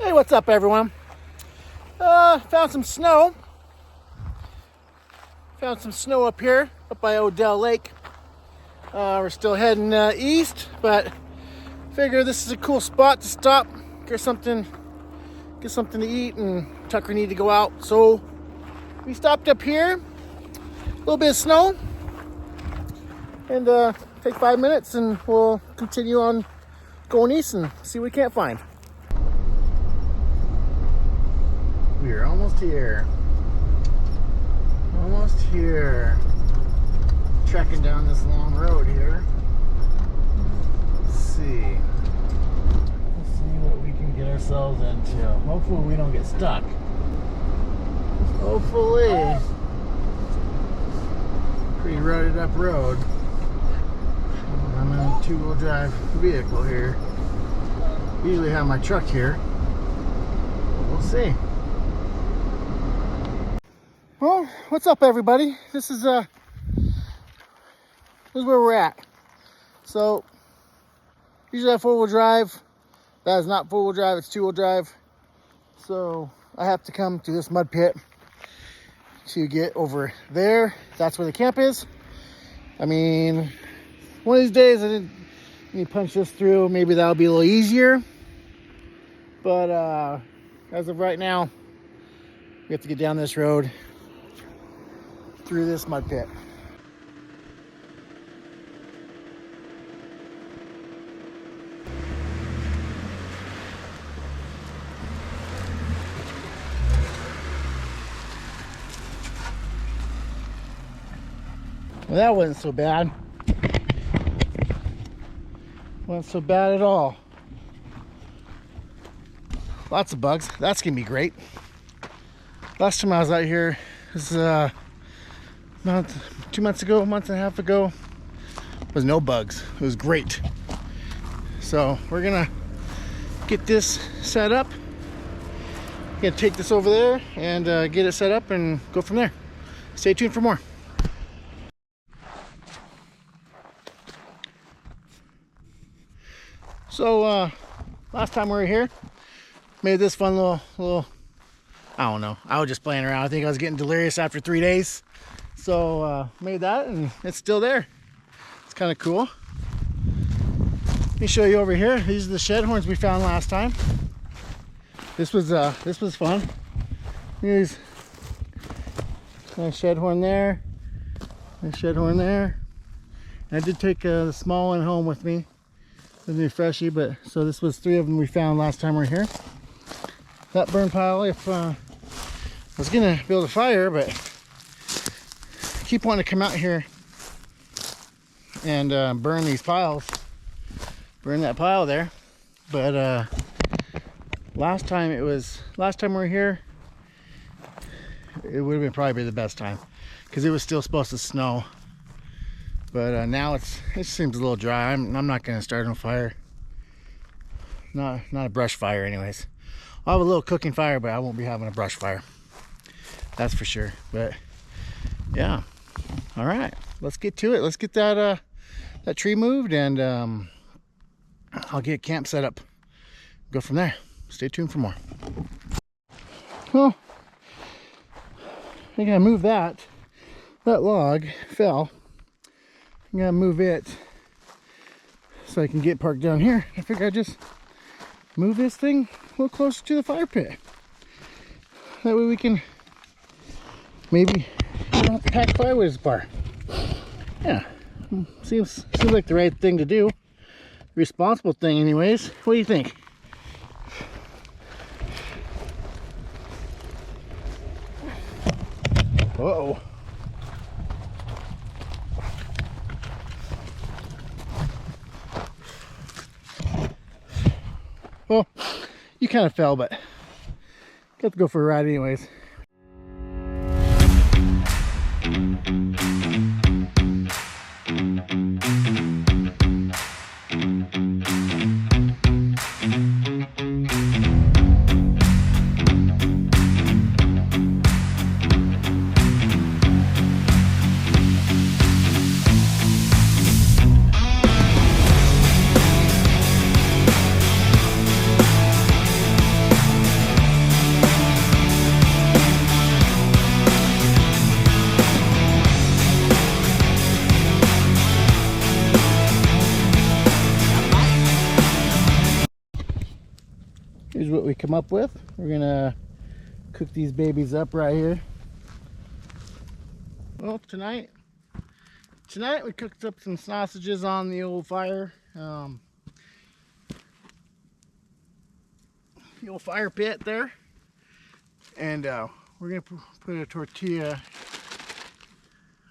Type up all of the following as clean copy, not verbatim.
Hey, what's up, everyone? Found some snow. Found some snow up here, up by Odell Lake. We're still heading east, but figure this is a cool spot to stop, get something to eat, and Tucker need to go out. So we stopped up here. A little bit of snow, and take 5 minutes, and we'll continue on going east and see what we can't find. We are almost here. Almost here. Trekking down this long road here. Let's see. Let's see what we can get ourselves into. Hopefully we don't get stuck. Hopefully. Pretty rutted up road. I'm in a two-wheel drive vehicle here. Usually have my truck here. But we'll see. Well, what's up, everybody? This is where we're at. So, usually I have four-wheel drive. That is not four-wheel drive, it's two-wheel drive. So, I have to come to this mud pit to get over there. That's where the camp is. I mean, one of these days I didn't need to punch this through. Maybe that'll be a little easier. But as of right now, we have to get down this road through this mud pit. Well, that wasn't so bad. Wasn't so bad at all. Lots of bugs. That's gonna be great. Last time I was out here was 2 months ago, a month and a half ago. Was no bugs. It was great. So we're gonna get this set up. Gonna take this over there and get it set up and go from there. Stay tuned for more. So last time we were here, made this fun little, I don't know, I was just playing around. I think I was getting delirious after 3 days. So made that, and it's still there. It's kind of cool. Let me show you over here. These are the shed horns we found last time. This was fun. These nice shed horn there, nice shed horn there. And I did take the small one home with me, the new freshie. But so this was 3 of them we found last time we were here. That burn pile, if I was gonna build a fire, but I keep wanting to come out here and burn these piles, burn that pile there. But last time we were here, it would have been probably the best time because it was still supposed to snow. But now it seems a little dry. I'm not gonna start on fire. Not a brush fire, anyways. I'll have a little cooking fire, but I won't be having a brush fire. That's for sure. But yeah, all right, let's get to it. Let's get that tree moved, and I'll get camp set up. Go from there. Stay tuned for more. Well, I gotta move that log fell. I'm gonna move it so I can get parked down here. I figure I just move this thing a little closer to the fire pit. That way we can maybe not have to pack firewood as far. Yeah, seems like the right thing to do. Responsible thing, anyways. What do you think? Uh-oh. Well, you kind of fell, but got to go for a ride anyways. Here's what we come up with. We're gonna cook these babies up right here. Well, tonight we cooked up some sausages on the old fire. The old fire pit there. And we're gonna put a tortilla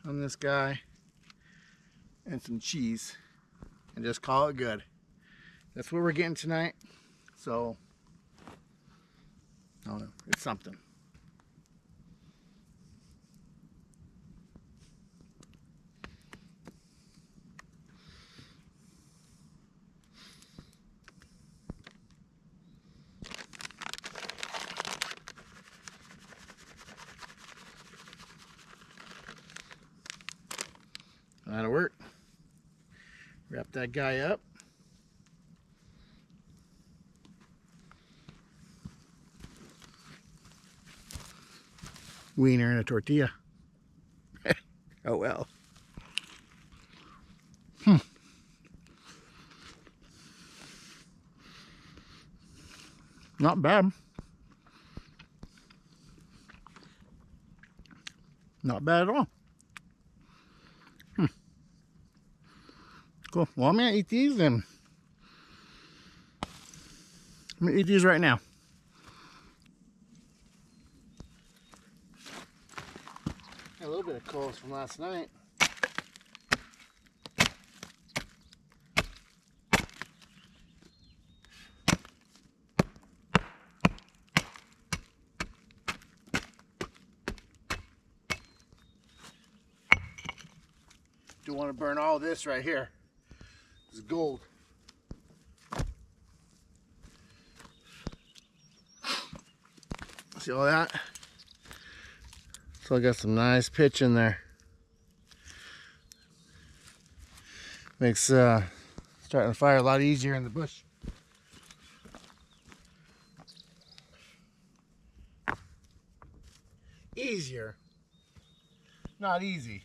on this guy and some cheese and just call it good. That's what we're getting tonight. So, I don't know, it's something. That'll work. Wrap that guy up. Wiener and a tortilla. Oh well. Not bad. Not bad at all. Cool. Well, I'm gonna eat these and I'm gonna eat these right now. A little bit of coals from last night. Don't want to burn all this right here. It's gold. See all that? So I got some nice pitch in there. Makes starting the fire a lot easier in the bush. Easier. Not easy.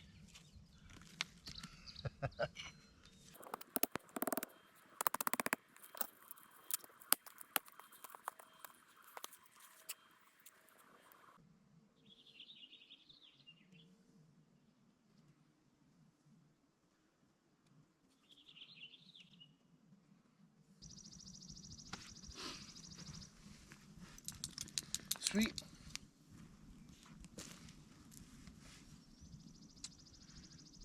Sweet.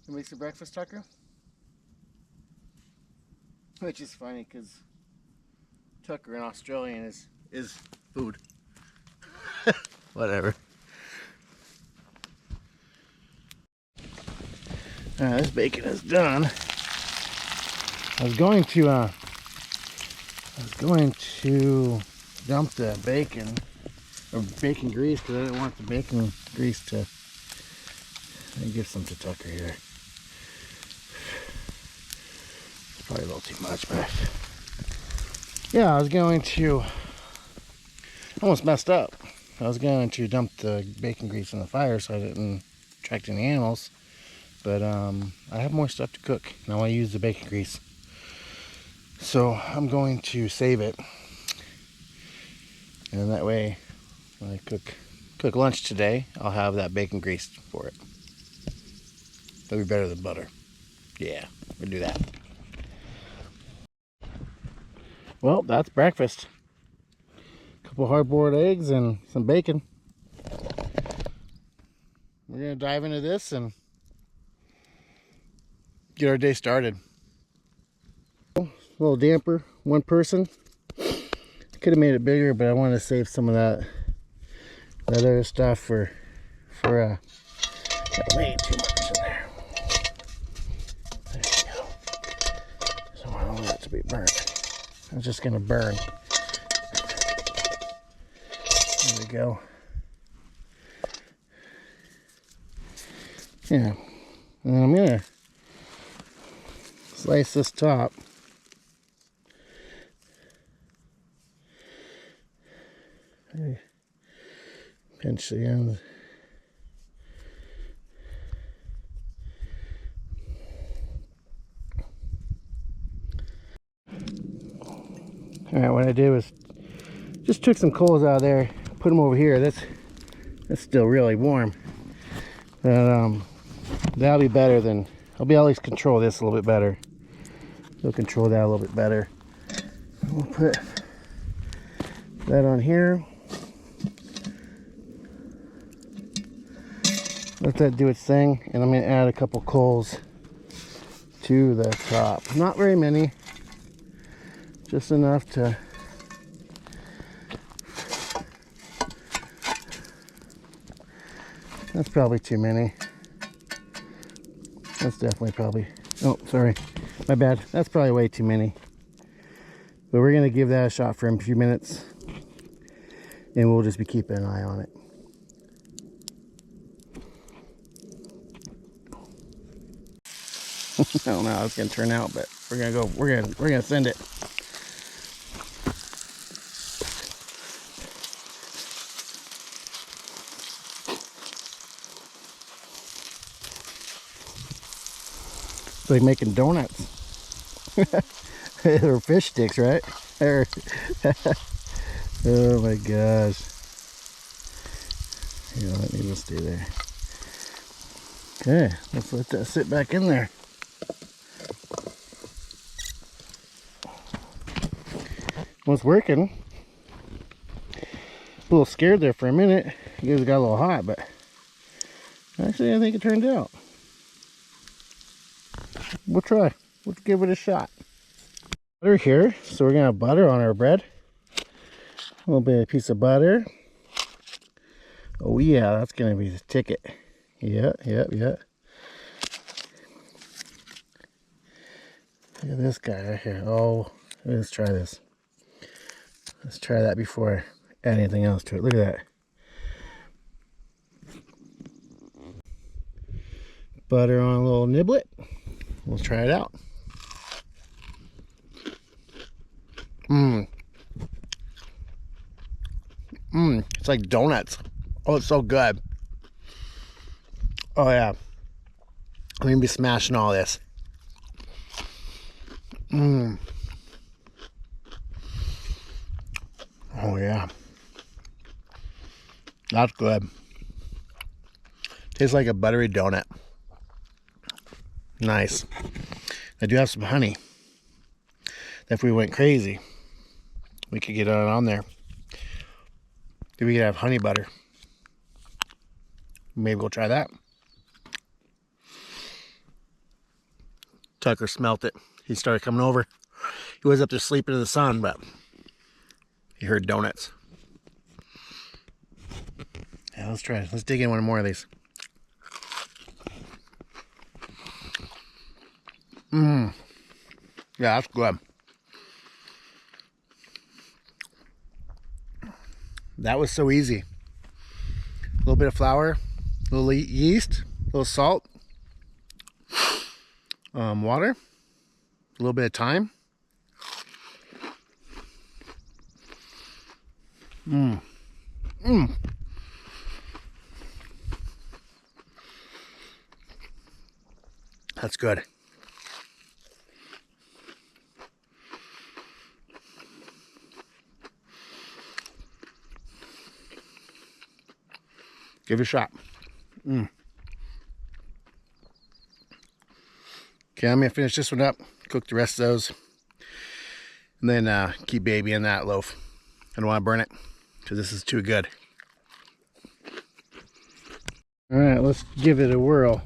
You make some breakfast, Tucker? Which is funny because Tucker in Australian is food. Whatever. This bacon is done. I was going to dump the bacon or bacon grease because I didn't want the bacon grease to. Let me give some to Tucker here. It's probably a little too much, but yeah, I was going to. Almost messed up. I was going to dump the bacon grease in the fire so I didn't attract any animals. But I have more stuff to cook. Now I use the bacon grease. So I'm going to save it. And that way, when I cook lunch today, I'll have that bacon grease for it. That'll be better than butter. Yeah, we'll do that. Well, that's breakfast. Couple hard-boiled eggs and some bacon. We're gonna dive into this and get our day started. A little damper, one person. Could have made it bigger, but I wanted to save some of that other stuff for got way too much in there. There we go. So I don't want that to be burnt. I'm just gonna burn. There we go. Yeah, and then I'm gonna slice this top. Pinch the end. Alright, what I did was Just took some coals out of there, put them over here. That's still really warm. But that'll be better than, I'll be able to at least control this a little bit better. We'll control that a little bit better. We'll put that on here. Let that do its thing, and I'm going to add a couple coals to the top. Not very many, just enough to that's probably too many. That's definitely probably, oh sorry, my bad, that's probably way too many. But we're going to give that a shot for a few minutes, and we'll just be keeping an eye on it. I don't know how it's gonna turn out, but we're gonna send it. It's like making donuts. Or fish sticks, right? Oh my gosh. Here, let me just stay there. Okay, let's let that sit back in there. Well, it's working. A little scared there for a minute. It got a little hot, but actually I think it turned out. We'll try. Let's give it a shot. Butter here, so we're gonna have butter on our bread. A little bit of piece of butter. Oh yeah, that's gonna be the ticket. Yeah. Look at this guy right here. Oh, let's try this. Let's try that before I add anything else to it. Look at that. Butter on a little niblet. We'll try it out. It's like donuts. Oh, it's so good. Oh yeah. I'm gonna be smashing all this. Oh yeah. That's good. Tastes like a buttery donut. Nice. I do have some honey. If we went crazy, we could get it on there. Maybe we could have honey butter. Maybe we'll try that. Tucker smelt it. He started coming over. He was up there sleeping in the sun, but he heard donuts. Yeah, let's try it. Let's dig in one more of these. Yeah, that's good. That was so easy. A little bit of flour, a little yeast, a little salt, water, a little bit of thyme. That's good. Give it a shot. Okay, I'm gonna finish this one up, cook the rest of those, and then keep babying that loaf. I don't want to burn it because this is too good. All right, let's give it a whirl.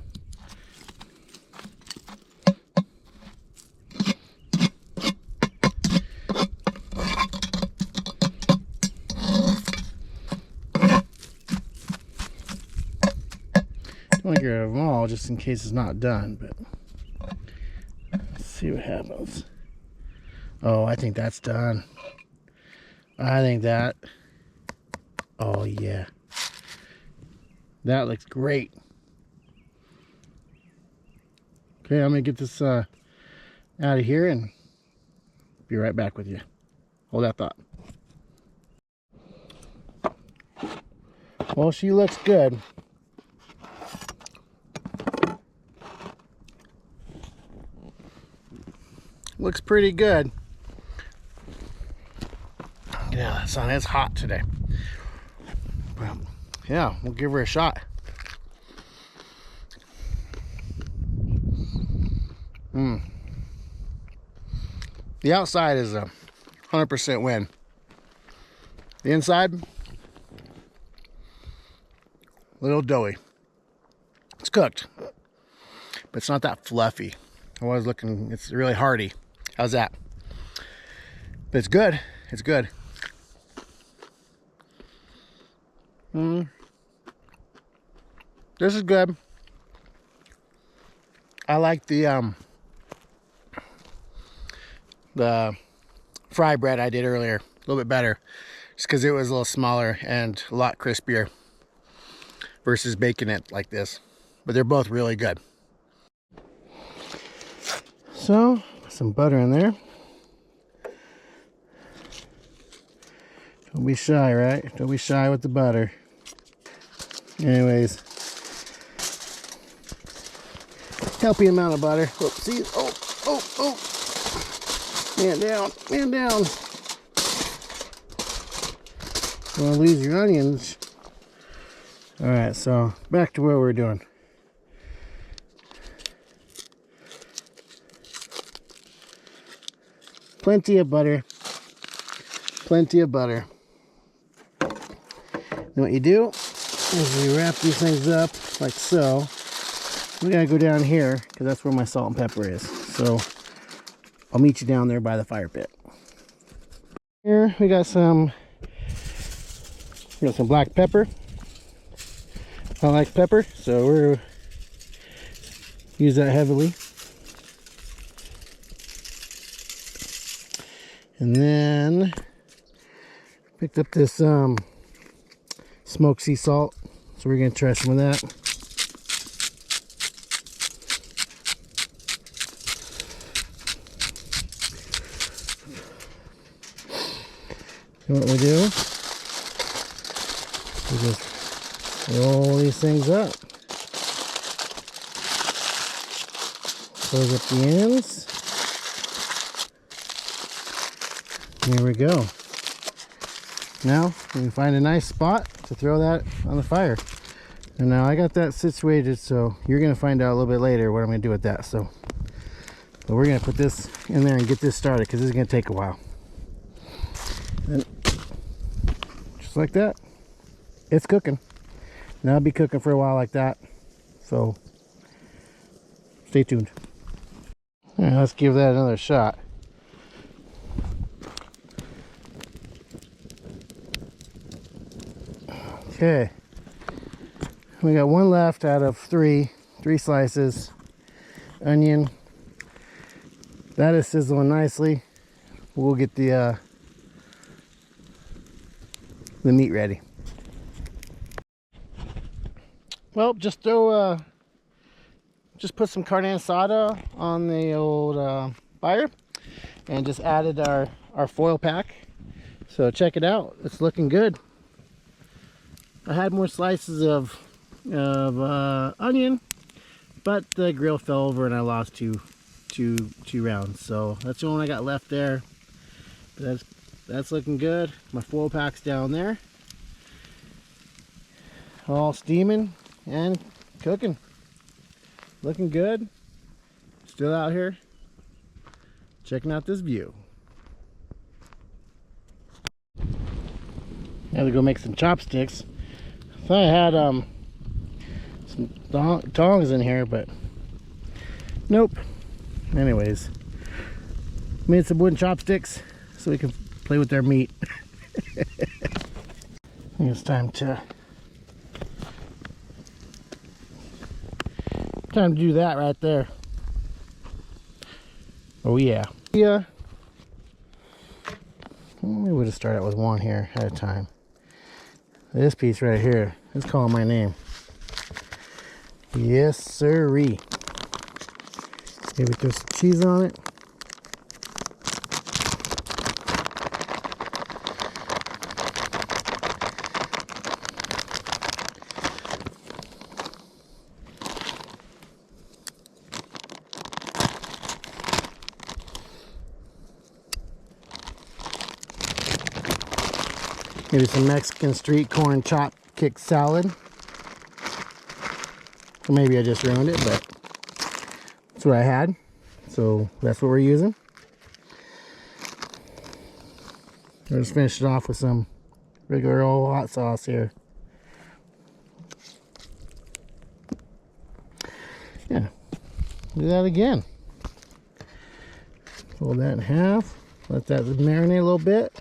I want to get rid of them all just in case it's not done, but let's see what happens. Oh, I think that's done. I think that, oh yeah, that looks great. Okay, I'm gonna get this out of here and be right back with you. Hold that thought. Well, she looks good. Looks pretty good. Get out the sun is hot today. But yeah, we'll give her a shot. The outside is a 100% win. The inside, a little doughy. It's cooked, but it's not that fluffy. I was looking, it's really hearty. How's that? But it's good. It's good. This is good. I like the fry bread I did earlier a little bit better, just because it was a little smaller and a lot crispier versus baking it like this. But they're both really good. So, some butter in there. Don't be shy, right? Don't be shy with the butter. Anyways, healthy amount of butter. Oopsies. Oh. Man down. Don't want to lose your onions. Alright, so back to what we're doing. Plenty of butter. Plenty of butter. Then what you do is you wrap these things up like so. We gotta go down here because that's where my salt and pepper is. So I'll meet you down there by the fire pit. Here we got some black pepper. I like pepper, so we're use that heavily. And then picked up this smoked sea salt, so we're gonna try some of that. And what we do is just roll these things up. Close up the ends. There we go. Now we can find a nice spot to throw that on the fire. And now I got that situated, so you're gonna find out a little bit later what I'm gonna do with that. So, but we're gonna put this in there and get this started because this is gonna take a while. And just like that, it's cooking. Now it'll be cooking for a while like that. So stay tuned. All right, let's give that another shot. Okay, we got one left out of three slices. Onion, that is sizzling nicely. We'll get the meat ready. Well, just put some carne asada on the old fire and just added our foil pack. So check it out, it's looking good. I had more slices of onion, but the grill fell over and I lost two rounds. So that's the only one I got left there. But that's looking good. My foil pack's down there, all steaming and cooking. Looking good. Still out here checking out this view. Now to go make some chopsticks. Thought I had some tongs in here, but nope. Anyways, made some wooden chopsticks so we can play with their meat. I think it's time to do that right there. Oh yeah. Yeah. We would have started out with one here at a time. This piece right here is calling my name. Yes, sirree. Maybe throw some cheese on it. Maybe some Mexican street corn chop kick salad. Or maybe I just ruined it, but that's what I had. So that's what we're using. I'll just finish it off with some regular old hot sauce here. Yeah, do that again. Fold that in half. Let that marinate a little bit.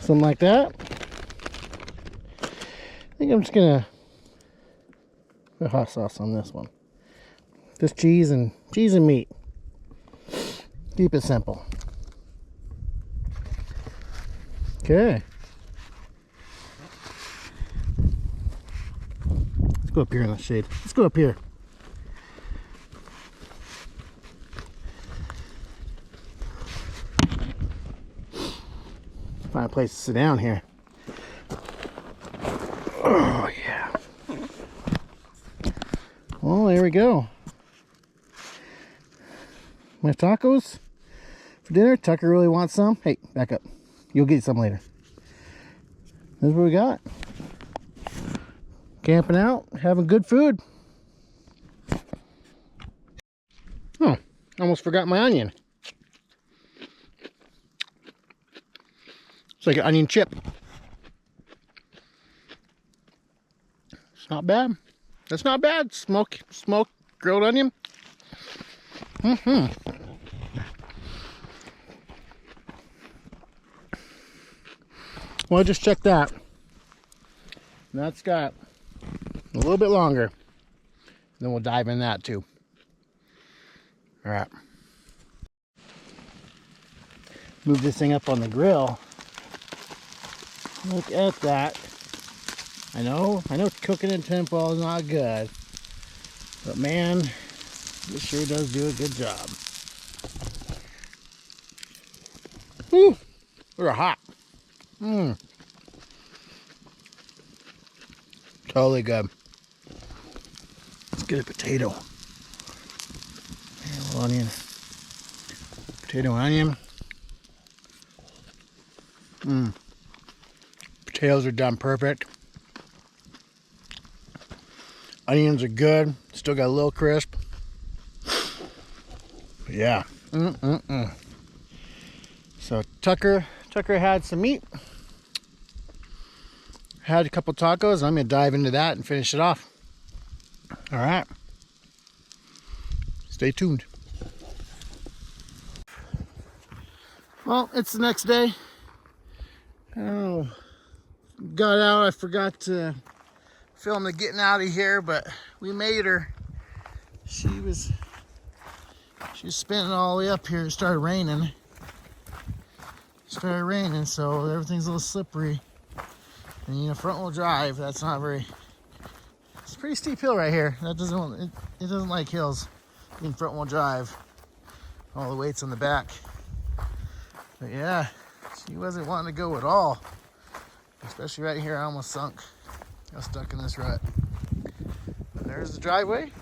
Something like that. I think I'm just gonna put hot sauce on this one. Just cheese and meat. Keep it simple. Okay. Let's go up here in the shade. Let's go up here. Find a place to sit down here. Oh yeah. Well, there we go. My tacos for dinner. Tucker really wants some. Hey, back up. You'll get some later. This is what we got. Camping out, having good food. Oh, almost forgot my onion. It's like an onion chip. It's not bad. That's not bad. Smoked grilled onion. Well, just check that. That's got a little bit longer. Then we'll dive in that too. All right. Move this thing up on the grill. Look at that. I know cooking in tinfoil is not good, but man, it sure does do a good job. Whew, they're hot. Totally good. Let's get a potato. And a little onion. Potato and onion. Potatoes are done perfect. Onions are good. Still got a little crisp. But yeah. So Tucker had some meat. Had a couple tacos. I'm gonna dive into that and finish it off. All right. Stay tuned. Well, it's the next day. Oh, got out. I forgot to film the getting out of here, but we made her. She was spinning all the way up here. It started raining. So everything's a little slippery. And you know, front wheel drive, that's not very. It's a pretty steep hill right here. It doesn't like hills in front wheel drive. All the weight's on the back. But yeah, she wasn't wanting to go at all. Especially right here, I almost sunk. I was stuck in this rut. And there's the driveway.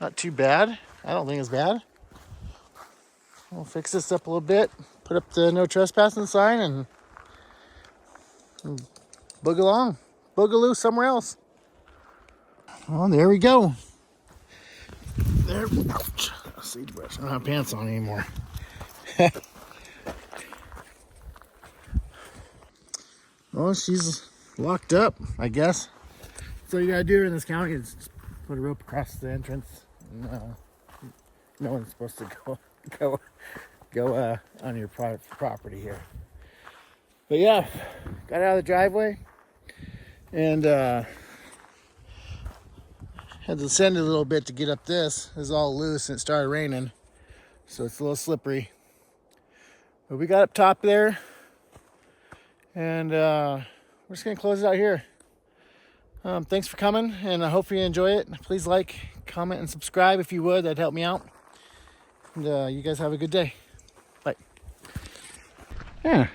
Not too bad. I don't think it's bad. We'll fix this up a little bit. Put up the no trespassing sign and boogaloo somewhere else. Well, there we go. There. Ouch. Seed brush. I don't have pants on anymore. Well, she's locked up, I guess. So you gotta do in this county is just put a rope across the entrance. No one's supposed to go on your private property here. But yeah, got out of the driveway and had to descend a little bit to get up this. It was all loose and it started raining, so it's a little slippery. But we got up top there, and we're just gonna close it out here. Thanks for coming, and I hope you enjoy it. Please like, like, comment, and subscribe if you would. That'd help me out. And you guys have a good day. Bye. Yeah,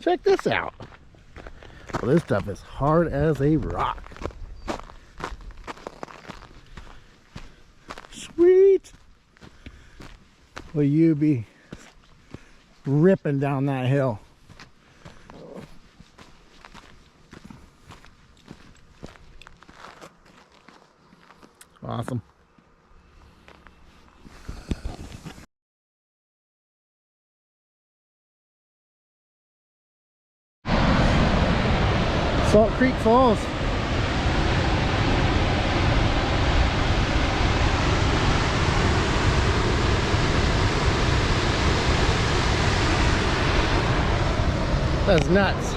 check this out. Well, this stuff is hard as a rock. Sweet. Will you be ripping down that hill? Awesome. Salt Creek Falls. That's nuts.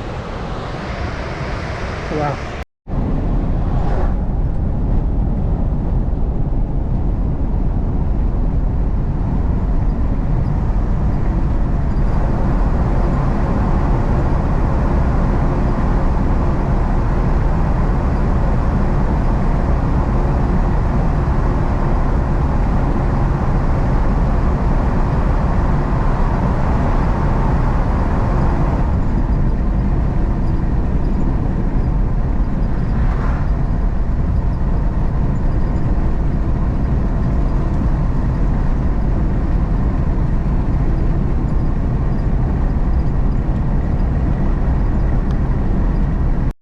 Wow.